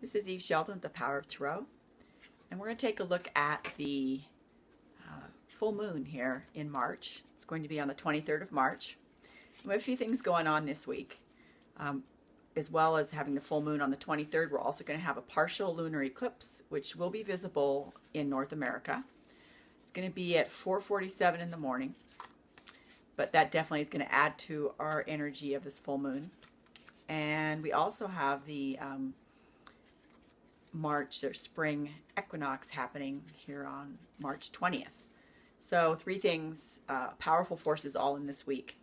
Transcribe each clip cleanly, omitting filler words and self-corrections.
This is Eve Sheldon with the Power of Tarot, and we're going to take a look at the full moon here in March. It's going to be on the 23rd of March. We have a few things going on this week. As well as having the full moon on the 23rd, we're also going to have a partial lunar eclipse, which will be visible in North America. It's going to be at 4:47 in the morning, but that definitely is going to add to our energy of this full moon. And we also have the March or spring equinox happening here on March 20th. So three things, powerful forces all in this week.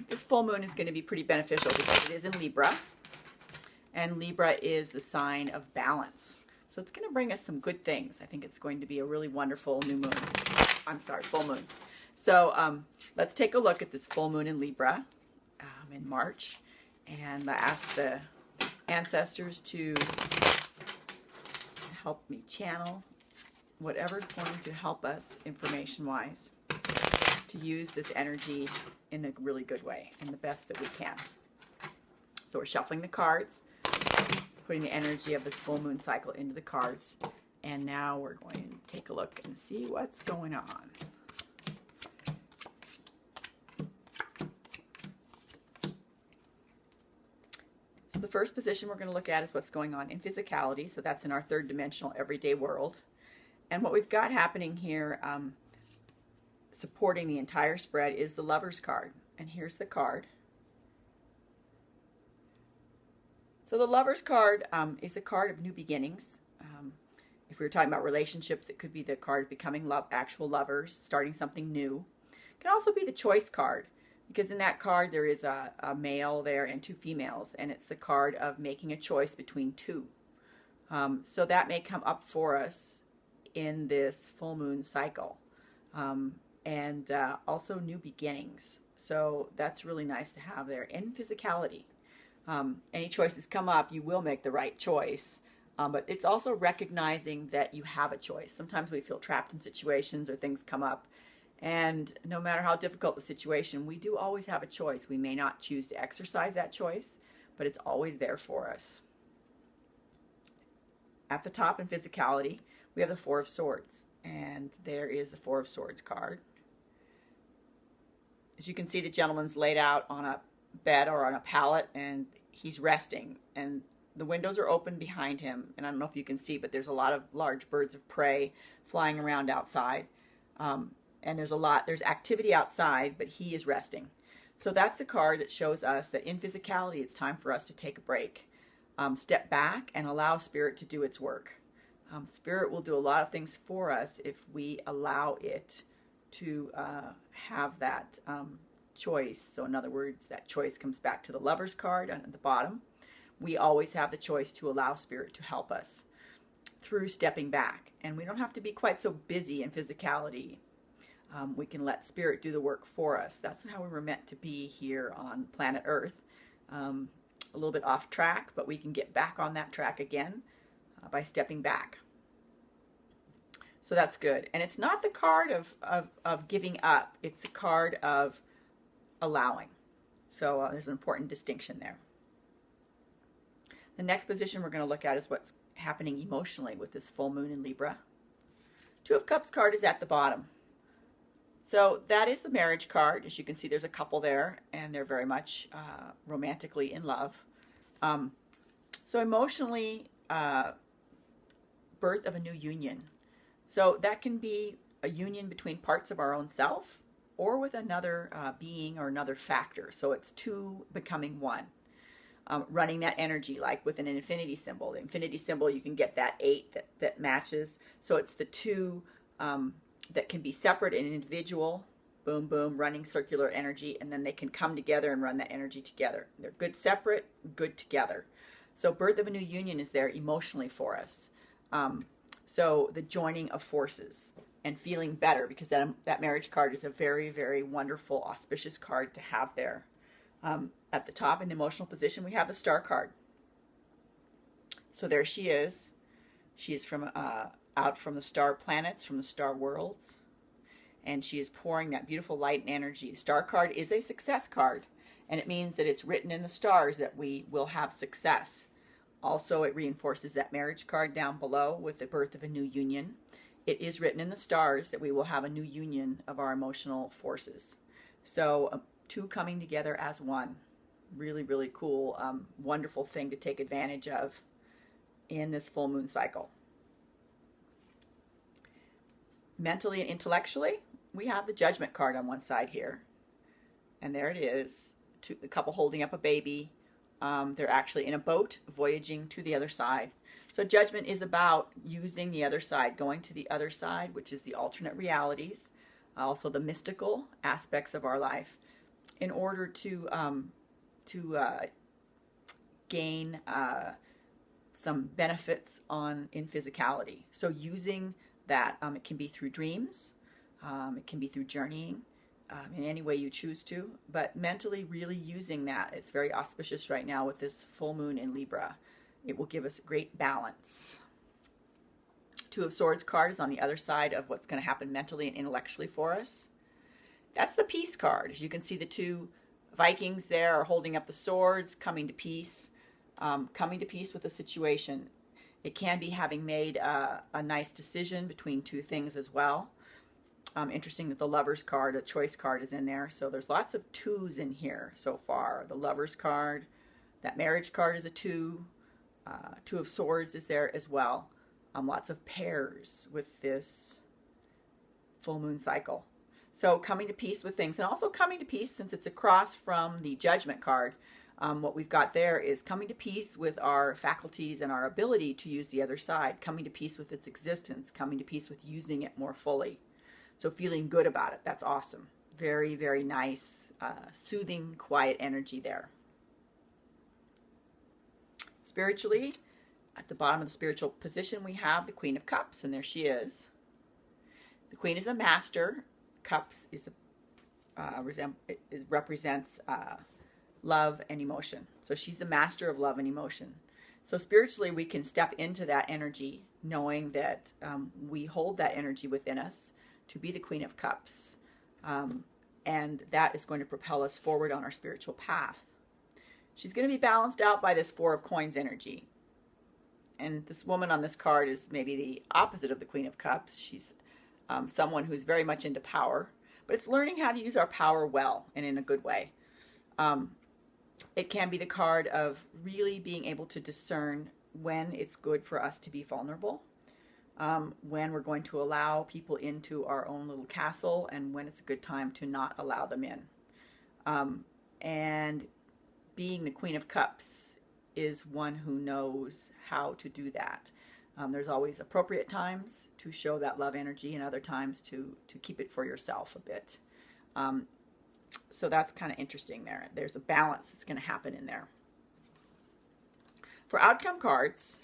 This full moon is going to be pretty beneficial because it is in Libra, and Libra is the sign of balance. So it's going to bring us some good things. I think it's going to be a really wonderful new moon. I'm sorry, full moon. So let's take a look at this full moon in Libra in March, and I ask the ancestors to help me channel whatever's going to help us information-wise to use this energy in a really good way and the best that we can. So we're shuffling the cards, putting the energy of this full moon cycle into the cards, and now we're going to take a look and see what's going on. So the first position we're going to look at is what's going on in physicality. So that's in our third dimensional everyday world. And what we've got happening here, supporting the entire spread, is the Lover's card. And here's the card. So the Lover's card is the card of new beginnings. If we were talking about relationships, it could be the card of becoming actual lovers, starting something new. It can also be the Choice card, because in that card there is a male there and two females, and it's the card of making a choice between two. So that may come up for us in this full moon cycle. And also new beginnings. So that's really nice to have there. In physicality, any choices come up, you will make the right choice. But it's also recognizing that you have a choice. Sometimes we feel trapped in situations or things come up. And no matter how difficult the situation, we do always have a choice. We may not choose to exercise that choice, but it's always there for us. At the top in physicality, we have the Four of Swords. And there is the Four of Swords card. As you can see, the gentleman's laid out on a bed or on a pallet, and he's resting. And the windows are open behind him. And I don't know if you can see, but there's a lot of large birds of prey flying around outside. And there's activity outside, but he is resting. So that's the card that shows us that in physicality, it's time for us to take a break. Step back and allow Spirit to do its work. Spirit will do a lot of things for us if we allow it to have that choice. So in other words, that choice comes back to the Lover's card at the bottom. We always have the choice to allow Spirit to help us through stepping back. And we don't have to be quite so busy in physicality. We can let Spirit do the work for us. That's how we were meant to be here on planet Earth. A little bit off track, but we can get back on that track again by stepping back. So that's good. And it's not the card of giving up. It's a card of allowing. So there's an important distinction there. The next position we're going to look at is what's happening emotionally with this full moon in Libra. Two of Cups card is at the bottom. So that is the marriage card. As you can see, there's a couple there, and they're very much romantically in love. So emotionally, birth of a new union. So that can be a union between parts of our own self or with another being or another factor. So it's two becoming one. Running that energy like with an infinity symbol. The infinity symbol, you can get that 8 that matches. So it's the two that can be separate and individual. Boom, boom, running circular energy. And then they can come together and run that energy together. They're good separate, good together. So birth of a new union is there emotionally for us. So the joining of forces and feeling better, because that marriage card is a very, very wonderful, auspicious card to have there. At the top in the emotional position, we have the Star card. So there she is. She is from out from the star planets, from the star worlds. And she is pouring that beautiful light and energy. The Star card is a success card. And it means that it's written in the stars that we will have success. Also, it reinforces that marriage card down below with the birth of a new union. It is written in the stars that we will have a new union of our emotional forces. So, two coming together as one. Really, really cool, wonderful thing to take advantage of in this full moon cycle. Mentally and intellectually, we have the Judgment card on one side here. And there it is, the couple holding up a baby. They're actually in a boat voyaging to the other side. So Judgment is about using the other side, going to the other side, which is the alternate realities, also the mystical aspects of our life, in order to gain some benefits in physicality. So using that, it can be through dreams, it can be through journeying, in any way you choose to, but mentally really using that. It's very auspicious right now with this full moon in Libra. It will give us great balance. Two of Swords card is on the other side of what's going to happen mentally and intellectually for us. That's the Peace card. As you can see, the two Vikings there are holding up the swords, coming to peace with the situation. It can be having made a nice decision between two things as well. Interesting that the Lovers card, a choice card, is in there. So there's lots of twos in here so far. The Lovers card, that Marriage card is a two. Two of Swords is there as well. Lots of pairs with this full moon cycle. So coming to peace with things, and also coming to peace, since it's across from the Judgment card, what we've got there is coming to peace with our faculties and our ability to use the other side, coming to peace with its existence, coming to peace with using it more fully. So feeling good about it. That's awesome. Very, very nice, soothing, quiet energy there. Spiritually, at the bottom of the spiritual position, we have the Queen of Cups, and there she is. The Queen is a master. Cups is represents love and emotion. So she's the master of love and emotion. So spiritually, we can step into that energy, knowing that we hold that energy within us to be the Queen of Cups. And that is going to propel us forward on our spiritual path. She's going to be balanced out by this Four of Coins energy. And this woman on this card is maybe the opposite of the Queen of Cups. She's someone who's very much into power. But it's learning how to use our power well and in a good way. It can be the card of really being able to discern when it's good for us to be vulnerable, when we're going to allow people into our own little castle, and when it's a good time to not allow them in. And being the Queen of Cups is one who knows how to do that. There's always appropriate times to show that love energy, and other times to keep it for yourself a bit. So that's kind of interesting there. There's a balance that's going to happen in there. For outcome cards,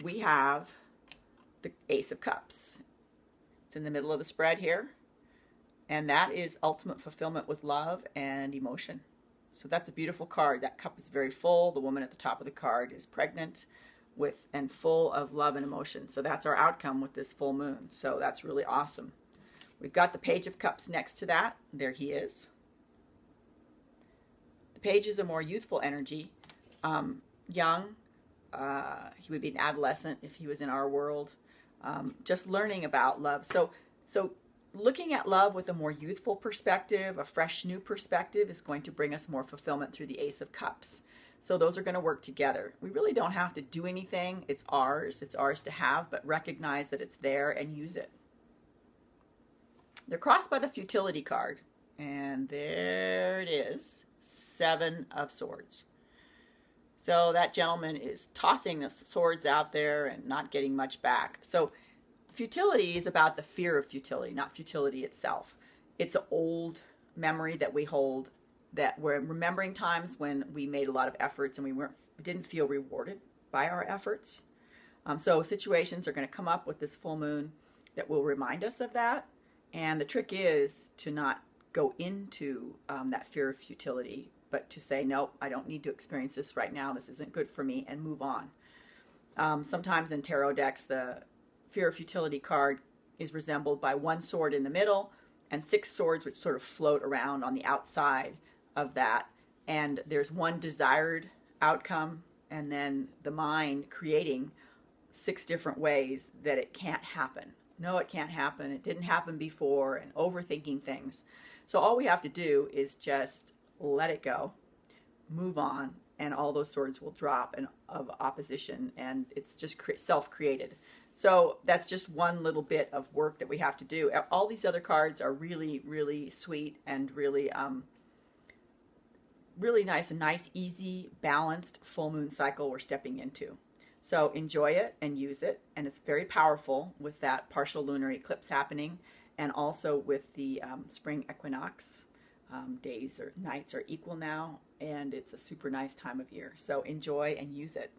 we have the Ace of Cups. It's in the middle of the spread here. And that is ultimate fulfillment with love and emotion. So that's a beautiful card. That cup is very full. The woman at the top of the card is pregnant with and full of love and emotion. So that's our outcome with this full moon. So that's really awesome. We've got the Page of Cups next to that. There he is. The Page is a more youthful energy. Young. He would be an adolescent if he was in our world. Just learning about love. So looking at love with a more youthful perspective, a fresh new perspective, is going to bring us more fulfillment through the Ace of Cups. So those are going to work together. We really don't have to do anything. It's ours. It's ours to have, but recognize that it's there and use it. They're crossed by the Futility card. And there it is. Seven of Swords. So that gentleman is tossing the swords out there and not getting much back. So futility is about the fear of futility, not futility itself. It's an old memory that we hold, that we're remembering times when we made a lot of efforts and we didn't feel rewarded by our efforts. So situations are going to come up with this full moon that will remind us of that. And the trick is to not go into that fear of futility, but to say, nope, I don't need to experience this right now. This isn't good for me, and move on. Sometimes in tarot decks, the fear of futility card is resembled by one sword in the middle and six swords which sort of float around on the outside of that. And there's one desired outcome and then the mind creating 6 different ways that it can't happen. No, it can't happen. It didn't happen before, and overthinking things. So all we have to do is just let it go, move on, and all those swords will drop and of opposition, and it's just self-created. So that's just one little bit of work that we have to do. All these other cards are really, really sweet and really, really nice. A nice, easy, balanced full moon cycle we're stepping into. So enjoy it and use it, and it's very powerful with that partial lunar eclipse happening, and also with the spring equinox. Days or nights are equal now, and it's a super nice time of year. So enjoy and use it.